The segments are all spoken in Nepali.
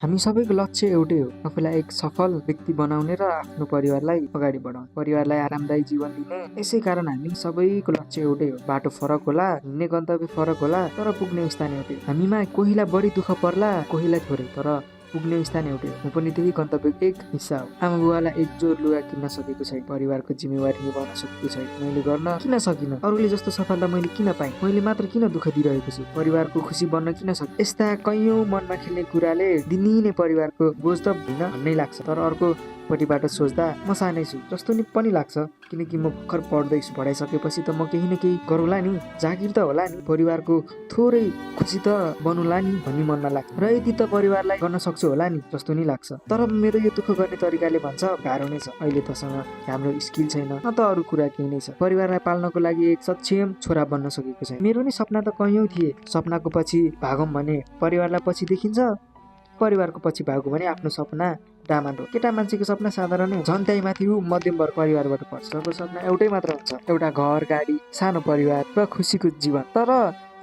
हामी सबैको लक्ष्य एउटै हो, आफूलाई एक सफल व्यक्ति बनाउने र आफ्नो परिवारलाई अगाडि बढाउने, परिवारलाई आरामदायी जीवन दिने। यसै कारण हामी सबैको लक्ष्य एउटै हो। बाटो फरक होला, हिँड्ने गन्तव्य फरक होला, तर पुग्ने स्थान एउटै हो। हामीमा कोहीलाई बढी दुःख पर्ला, कोहीलाई थोरै, तर पुग्ने स्थान एउटै हो। म पनि त्यही गन्तव्यको एक हिस्सा हो। आमा बुवालाई एक जोर लुगा किन्न सकेको छैन, परिवारको जिम्मेवारी निभाउन सकेको छैन। मैले गर्न किन सकिनँ? अरूले जस्तो सफलता मैले किन पाएँ? मैले मात्र किन दुःख दिइरहेको छु? परिवारको खुसी बन्न किन सकिनँ? यस्ता कैयौं मनमा खेल्ने कुराले दिनदिनै परिवारको बोझ त होइन भन्नै लाग्छ। तर अर्को पट्टिबाट सोच्दा म सानै छु जस्तो नि पनि लाग्छ, किनकि म भर्खर पढ्दैछु। पढाइसकेपछि त म केही न केही गरौँला नि, जागिर त होला नि, परिवारको थोरै खुसी त बनुला नि भन्ने मनमा लाग्छ। र यति त परिवारलाई गर्न सक्छु होला नि जस्तो नि लाग्छ। तर मेरो यो दुःख गर्ने तरिकाले भन्छ गाह्रो नै छ। अहिले तसँग राम्रो स्किल छैन, न त अरू कुरा केही नै छ। परिवारलाई पाल्नको लागि एक सक्षम छोरा बन्न सकेको छैन। मेरो नि सपना त कैयौं थिए। सपनाको पछि भागौँ भने परिवारलाई पछि देखिन्छ, परिवारको पछि भागौँ भने आफ्नो सपना डामाडोल। केटा मान्छेको सपना साधारण नै झन् त्यही माथि ऊ मध्यम वर्ग परिवारबाट पर्छ। सबको सपना एउटै मात्र हुन्छ, एउटा घर, गाडी, सानो परिवार र खुसीको जीवन। तर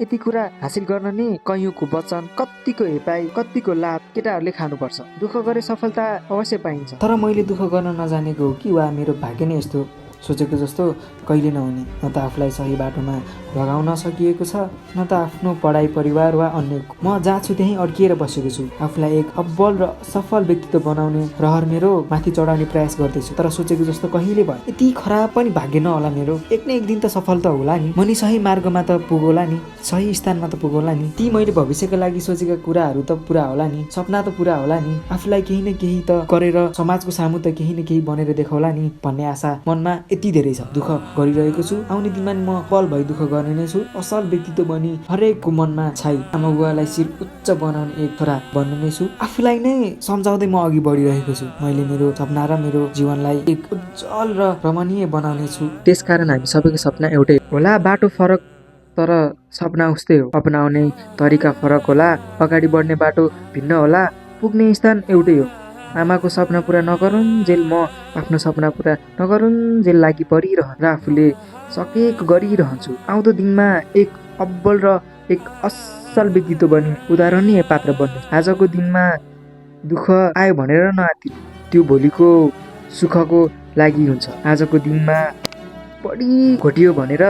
यति कुरा हासिल गर्न नि कैयौंको वचन, कतिको हेपाई, कतिको लाभ केटाहरूले खानुपर्छ। दुःख गरे सफलता अवश्य पाइन्छ, तर मैले दुःख गर्न नजानेको हो कि वा मेरो भाग्य नै यस्तो सोचेको जस्तो कहिले नहुने। न त आफूलाई सही बाटोमा लगाउन सकिएको छ, न त आफ्नो पढाइ, परिवार वा अन्य। म जहाँ छु त्यहीँ अड्किएर बसेको छु। आफूलाई एक अब्बल र सफल व्यक्तित्व बनाउने रहर मेरो माथि चढाउने प्रयास गर्दैछु, तर सोचेको जस्तो कहिले भयो? यति खराब पनि भाग्य नहोला मेरो? एक न एक दिन त सफल त होला नि, म नि सही मार्गमा त पुगोला नि, सही स्थानमा त पुगोला नि। ती मैले भविष्यका लागि सोचेका कुराहरू त पुरा होला नि, सपना त पुरा होला नि, आफूलाई केही न केही त गरेर समाजको सामु त केही न केही बनेर देखाउला नि भन्ने आशा मनमा यति धेरै छ। दुःख गरिरहेको छु, आउने दिनमा म पल भई दुःख गर्ने नै छु। असल व्यक्तित्व बनी हरेकको मनमा छाई आमा बुवालाई शिर उच्च बनाउने एक छोरा बन्ने नै छु। आफूलाई नै सम्झाउँदै म अघि बढिरहेको छु। मैले मेरो सपना र मेरो जीवनलाई एक उज्जवल र रमणीय बनाउने छु। त्यसकारण हामी सबैको सपना एउटै होला, बाटो फरक तर सपना उस्तै हो। अपनाउने तरिका फरक होला, अगाडि बढ्ने बाटो भिन्न होला, पुग्ने स्थान एउटै हो। आमाको सपना पुरा नगरुन्जेल म आफ्नो सपना पुरा नगरुन्जेल लागि परिरहँ र आफूले सकेको गरिरहन्छु। आउँदो दिनमा एक अब्बल र एक असल व्यक्तित्व बनी उदाहरणीय पात्र बन्नु। आजको दिनमा दुःख आयो भनेर नआत्तिनु, त्यो भोलिको सुखको लागि हुन्छ। आजको दिनमा बढी घोटियो भनेर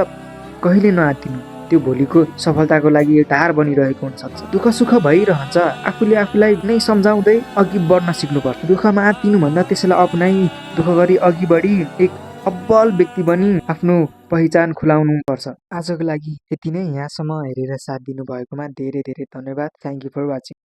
कहिले नआत्तिनु, त्यो भोलिको सफलताको लागि धार बनिरहेको हुनसक्छ। दुःख सुख भइरहन्छ, आफूले आफूलाई नै सम्झाउँदै अघि बढ्न सिक्नुपर्छ। दुःखमा आत्तिनु भन्दा त्यसलाई अपनाई दुःख गरी अघि बढी एक अब्बल व्यक्ति बनी आफ्नो पहिचान खुलाउनु पर्छ। आजको लागि यति नै। यहाँसम्म हेरेर साथ दिनु भएकोमा धेरै धेरै धन्यवाद। Thank you for watching.